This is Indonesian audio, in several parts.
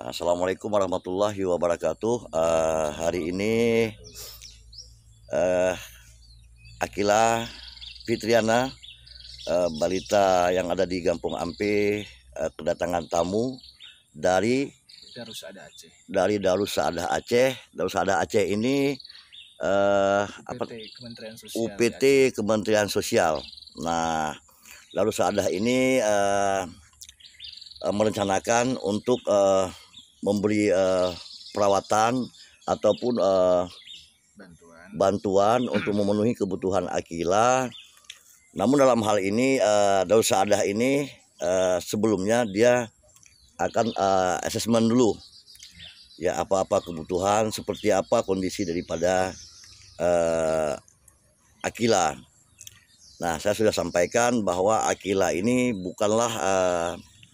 Assalamualaikum warahmatullahi wabarakatuh. Hari ini Akila Fitriana, balita yang ada di Kampung Ampe, kedatangan tamu dari Darussaada Aceh. Darussaada Aceh ini Kementerian Sosial. UPT Kementerian Sosial. Nah, Darussaada ini merencanakan untuk memberi perawatan ataupun bantuan untuk memenuhi kebutuhan Akila. Namun dalam hal ini Darussaada ini sebelumnya dia akan asesmen dulu ya, apa-apa kebutuhan, seperti apa kondisi daripada Akila. Nah, saya sudah sampaikan bahwa Akila ini bukanlah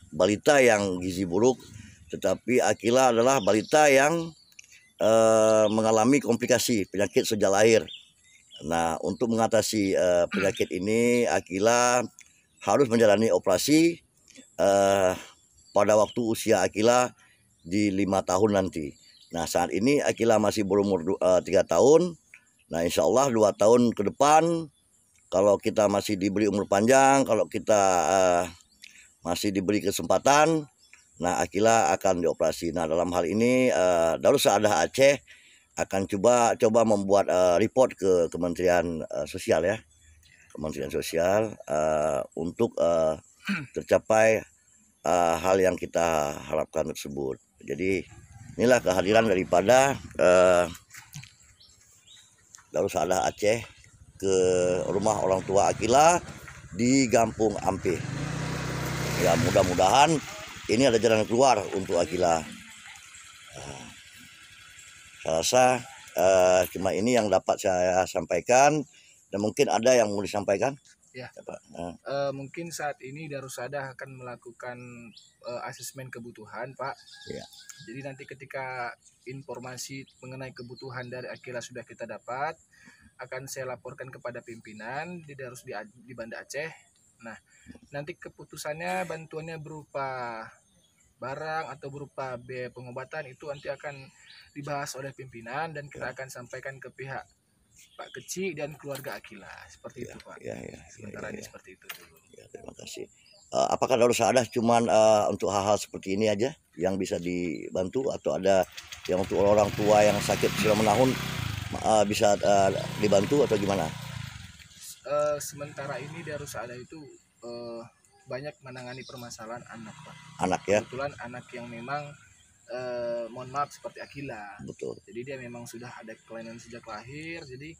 balita yang gizi buruk, tetapi Akila adalah balita yang mengalami komplikasi penyakit sejak lahir. Nah, untuk mengatasi penyakit ini, Akila harus menjalani operasi pada waktu usia Akila di 5 tahun nanti. Nah, saat ini Akila masih berumur 3 tahun. Nah, insya Allah 2 tahun ke depan, kalau kita masih diberi umur panjang, kalau kita masih diberi kesempatan, nah Akila akan dioperasi. Nah, dalam hal ini Darussaada Aceh akan coba membuat report ke Kementerian Sosial ya, Kementerian Sosial untuk tercapai hal yang kita harapkan tersebut. Jadi inilah kehadiran daripada Darussaada Aceh ke rumah orang tua Akila di Kampung Ampe. Ya, mudah-mudahan ini ada jalan keluar untuk Akila. Saya rasa cuma ini yang dapat saya sampaikan, dan mungkin ada yang mau disampaikan. Ya, mungkin saat ini Darussaada akan melakukan asesmen kebutuhan, Pak. Ya. Jadi nanti ketika informasi mengenai kebutuhan dari Akila sudah kita dapat, akan saya laporkan kepada pimpinan di Banda Aceh. Nah, nanti keputusannya bantuannya berupa barang atau berupa biaya pengobatan itu nanti akan dibahas oleh pimpinan, dan kita akan sampaikan ke pihak Pak Kecil dan keluarga Akila. Seperti itu, Pak. Sementara ini seperti itu dulu. Ya, terima kasih. Apakah Darussaada cuman untuk hal-hal seperti ini aja yang bisa dibantu, atau ada yang untuk orang tua yang sakit selama menahun bisa dibantu atau gimana? Sementara ini Darussaada itu banyak menangani permasalahan anak, Pak. Anak ya. Kebetulan anak yang memang mohon maaf seperti Akila. Betul. Jadi dia memang sudah ada kelainan sejak lahir. Jadi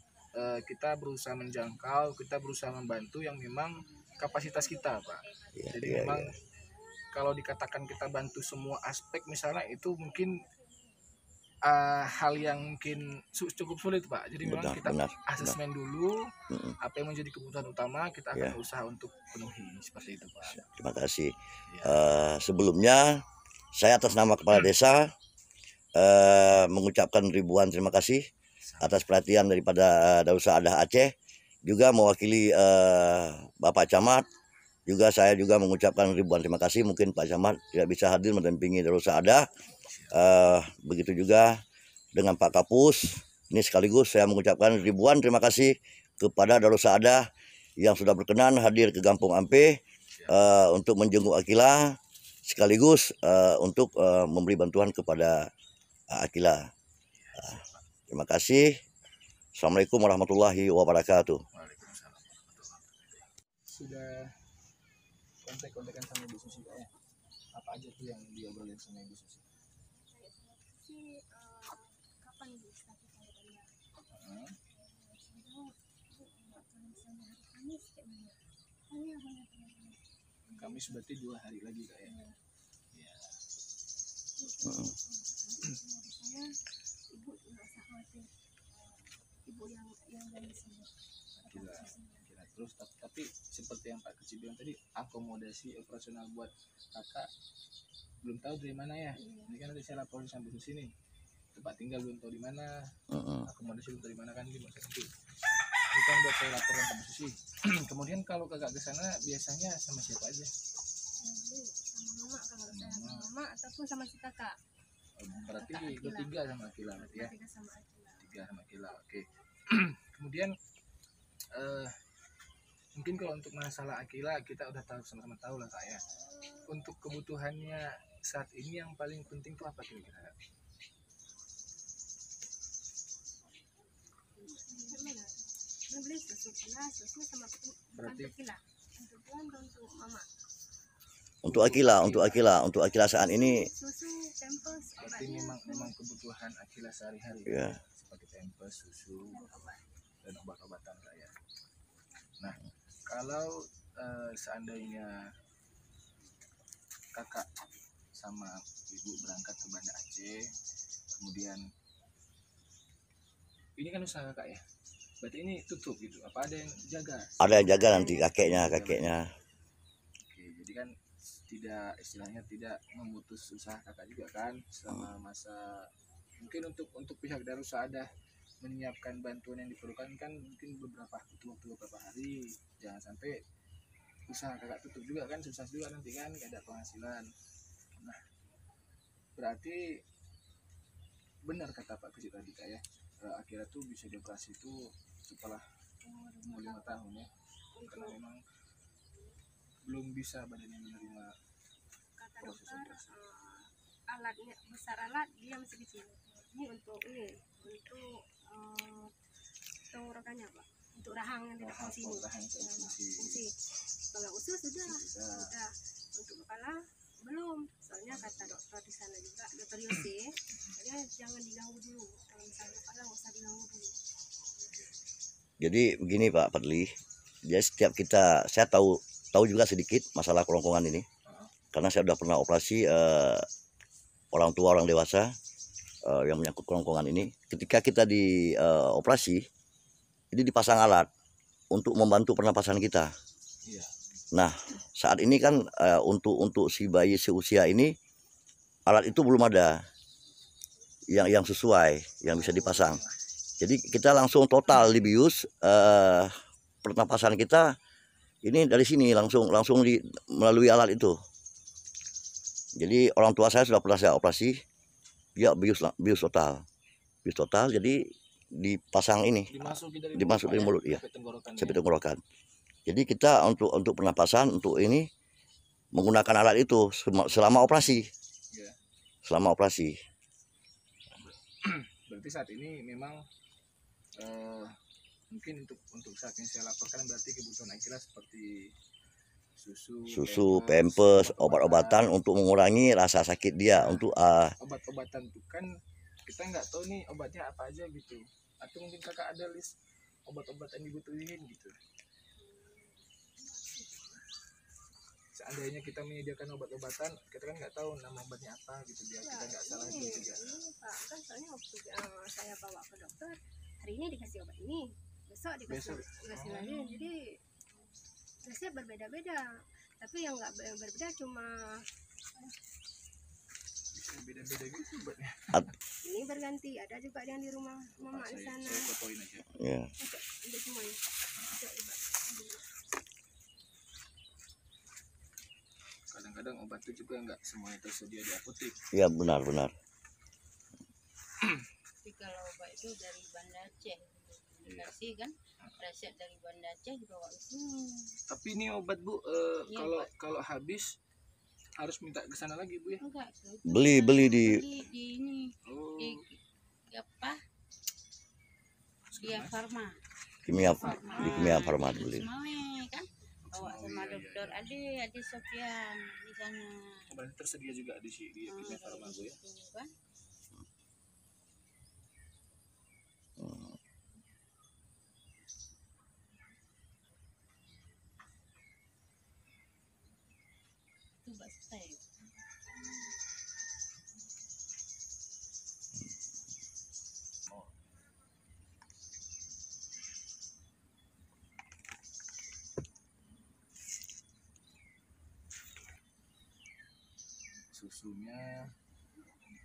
kita berusaha menjangkau, kita berusaha membantu yang memang kapasitas kita, Pak. Ya, jadi memang kalau dikatakan kita bantu semua aspek misalnya, itu mungkin hal yang mungkin cukup sulit, Pak. Jadi memang kita asesmen dulu apa yang menjadi kebutuhan utama, kita akan berusaha untuk penuhi, seperti itu, Pak. Terima kasih. Sebelumnya saya atas nama Kepala Desa mengucapkan ribuan terima kasih atas perhatian daripada Darussaada Aceh. Juga mewakili Bapak Camat, juga saya juga mengucapkan ribuan terima kasih. Mungkin Pak Camat tidak bisa hadir mendampingi Darussaada. Begitu juga dengan Pak Kapus. Ini sekaligus saya mengucapkan ribuan terima kasih kepada Darussaada yang sudah berkenan hadir ke Kampung Ampe untuk menjenguk Akila, sekaligus untuk memberi bantuan kepada Akila. Terima kasih. Assalamualaikum warahmatullahi wabarakatuh. Sudah kontak-kontakan sama Ibu Susi, Pak, ya? Apa aja tuh yang diobrolin sama Ibu Susi? Kapan bisa kita bayar? Kamis berarti 2 hari lagi, Kak, ya? Ya. Ibu nggak usah khawatir. Ibu yang dari sini. Kira. Terus tapi seperti yang Pak Kecil bilang tadi, akomodasi operasional buat kakak belum tahu dari mana ya. Ini kan nanti saya laporin sampai ke sini. Tempat tinggal belum tahu di mana, akomodasi belum tahu di mana, kan gitu maksudnya. Itu kan buat saya laporan ke Susi. Kemudian kalau kakak ke sana biasanya sama siapa aja? Sama mama, kalau saya sama mama ataupun sama si kakak. Berarti Kakak Akila. bertiga sama Akila berarti ya. Tiga sama Akila. Tiga sama Akila. Oke. Kemudian mungkin kalau untuk masalah Akila kita udah tahu, sama-sama tahu lah Kak ya. Untuk kebutuhannya saat ini yang paling penting tuh apa kira-kira? Beli susu pula, susu sama Berarti- untuk Akila. Untuk tuan dan untuk mama. Untuk Akila saat ini Susu, pampers, Berarti memang kebutuhan Akila sehari-hari ya. seperti pampers, susu, dan obat. dan obat-obatan Kak ya. Nah, kalau seandainya kakak sama ibu berangkat ke Banda Aceh, kemudian ini kan usaha kakak ya, berarti ini tutup gitu, apa ada yang jaga? Ada yang jaga nanti kakeknya. Oke, jadi kan tidak, istilahnya tidak memutus usaha kakak juga kan selama masa, mungkin untuk pihak Darussa ada menyiapkan bantuan yang diperlukan kan, mungkin butuh beberapa hari, jangan sampai usaha kakak tutup juga kan, susah juga nanti kan, gak ada penghasilan. Nah, berarti benar kata Pak Kecik tadi Kak ya, akhirnya tuh bisa dioperasi itu setelah umur 5 tahun ya, karena memang belum bisa badannya menerima Kata proses dokter, operasi. alatnya besar, alat dia masih kecil. Ini untuk tenggorokannya Pak, untuk rahang yang di depan sini. Rahang Ya, fungsi. fungsi. Kalau usus sudah. Untuk kepala belum. Soalnya kata dokter di sana juga, dokter Yose, dia jangan diganggu dulu. Kalau misalnya kepala nggak usah diganggu dulu. Jadi begini Pak Fadli, jadi setiap saya tahu juga sedikit masalah kerongkongan ini, karena saya sudah pernah operasi orang tua, orang dewasa yang menyangkut kerongkongan ini. Ketika kita di operasi, ini dipasang alat untuk membantu pernapasan kita. Iya. Nah, saat ini kan untuk si bayi seusia ini alat itu belum ada yang sesuai, yang bisa dipasang. Jadi kita langsung total dibius, pernapasan kita ini dari sini langsung melalui alat itu. Jadi orang tua saya sudah pernah saya operasi, dia bius total, jadi dipasang ini, dimasukin dari mulut, ya, sampai tenggorokan. Jadi kita untuk pernapasan untuk ini menggunakan alat itu selama operasi. Iya. Selama operasi. Berarti saat ini memang mungkin untuk saat ini saya laporkan, berarti kebutuhan Akila seperti susu, pampers, obat-obatan untuk mengurangi rasa sakit dia. Untuk obat-obatan itu kan kita nggak tahu nih obatnya apa aja gitu, atau mungkin kakak ada list obat-obatan dibutuhin gitu. Seandainya kita menyediakan obat-obatan, kita kan nggak tahu nama obatnya apa gitu, biar kita nggak salah ini, juga. ini Pak, kan soalnya waktu saya bawa ke dokter, hari ini dikasih obat ini, besok dikasih lagi. Jadi resep berbeda-beda, tapi yang nggak berbeda cuma Bisa beda-beda gitu obatnya. ini berganti. Ada juga yang di rumah mama di sana. Saya fotoin aja. ya. Untuk semuanya. Coba. Kadang-kadang obat itu juga nggak semuanya tersedia di apotek. Ya, benar. Tapi kalau obat itu dari Banda Aceh dikasih kan, resep dari Banda Aceh dibawa ke sini. Tapi ini obat Bu, Iya, kalau habis harus minta ke sana lagi Bu ya? Enggak, itu Beli di di ini Oh, di apa? Dia Farma. kimia farma beli. Semale kan? Bawa Oh, sama iya, dokter Ade Sofian di sana. berarti tersedia juga di Kimia Farma Bu ya? Gitu kan? Itu Mbak Stay. Susunya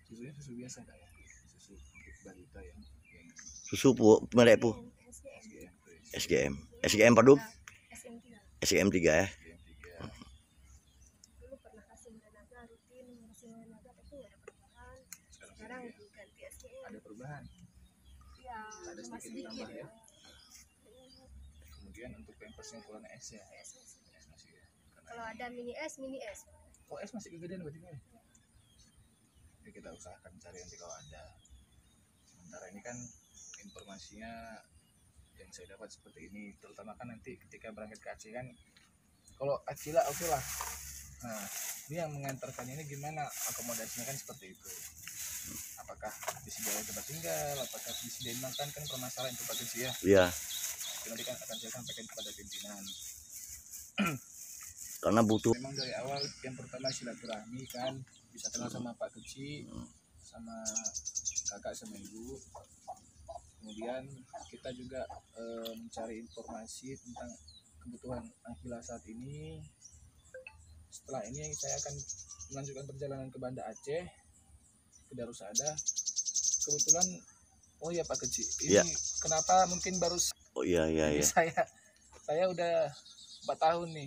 susu biasa Kak ya? Susu untuk balita yang Susu merek SGM. SGM Padum, SM3. SGM 3 ya. SGM 3. Dulu pernah kasih tenaga rutin, kasih tenaga tapi nggak ada perubahan. Sekarang sekarang ya. diganti SPM. Ada perubahan, Ya, ada cuma sedikit sedikit. tambah ya. Kemudian untuk pampers yang ukuran S ya, S masih. S masih ya. Karena Kalau ada mini S. oh S masih kegedean berarti kan? Ya kita usahakan cari nanti kalau ada. Sementara ini kan informasinya yang saya dapat seperti ini, terutama kan nanti ketika berangkat ke Aceh kan, kalau Akila oke lah. Nah, ini yang mengantarkan ini gimana akomodasinya kan seperti itu. Apakah disediakan tempat tinggal, apakah disediakan makan, kan permasalahan itu Pak Kecil ya. Iya, Itu nanti kan akan saya sampaikan kepada pimpinan. karena butuh. Memang dari awal yang pertama silaturahmi kan, bisa kenal sama Pak Kecil, sama kakak sama ibu. Kemudian kita juga mencari informasi tentang kebutuhan Akila saat ini. Setelah ini saya akan melanjutkan perjalanan ke Banda Aceh, ke Darussaada. Kebetulan, oh ya Pak Kecil, ini Ya. kenapa mungkin baru Oh iya ini iya. saya udah 4 tahun nih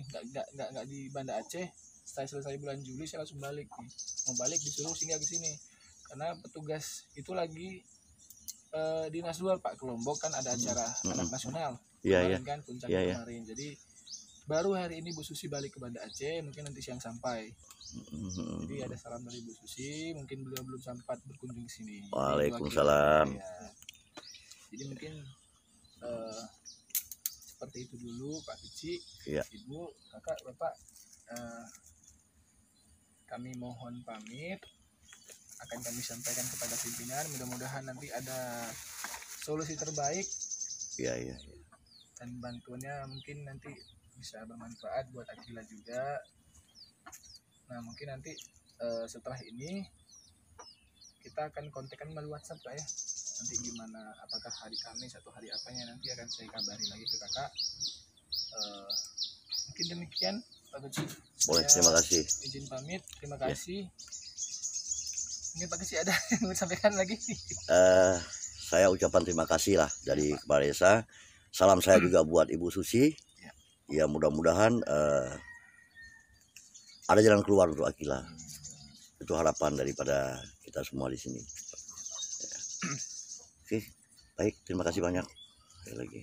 nggak di Banda Aceh. Setelah selesai bulan Juli saya langsung balik nih. Mau balik disuruh singgah ke sini karena petugas itu lagi dinas luar Pak, ke Lombok kan ada acara anak nasional Iya iya. kemarin kan puncak Iya, iya. kemarin. Jadi baru hari ini Bu Susi balik ke Banda Aceh, mungkin nanti siang sampai. Jadi ada salam dari Bu Susi, mungkin beliau belum sempat berkunjung ke sini. Jadi Waalaikumsalam. itu ya. Jadi mungkin seperti itu dulu Pak Kici, Iya. Ibu, Kakak, Bapak. Kami mohon pamit, akan kami sampaikan kepada pimpinan. Mudah-mudahan nanti ada solusi terbaik Iya iya. dan bantuannya mungkin nanti bisa bermanfaat buat Akila juga. Nah mungkin nanti setelah ini kita akan kontakkan melalui WhatsApp Pak ya. Nanti gimana, apakah hari Kamis atau hari apanya nanti akan saya kabari lagi ke kakak. Mungkin demikian Pak Kecil. Boleh, Saya terima kasih. izin pamit, terima Ya. kasih. Mungkin Pak Kecil ada yang mau sampaikan lagi? Saya ucapan terima kasih lah dari Kepala Desa. Salam saya juga buat Ibu Susi. Ya mudah-mudahan ada jalan keluar untuk Akila. Itu harapan daripada kita semua di sini. Ya. Oke, baik, terima kasih banyak. Sekali lagi.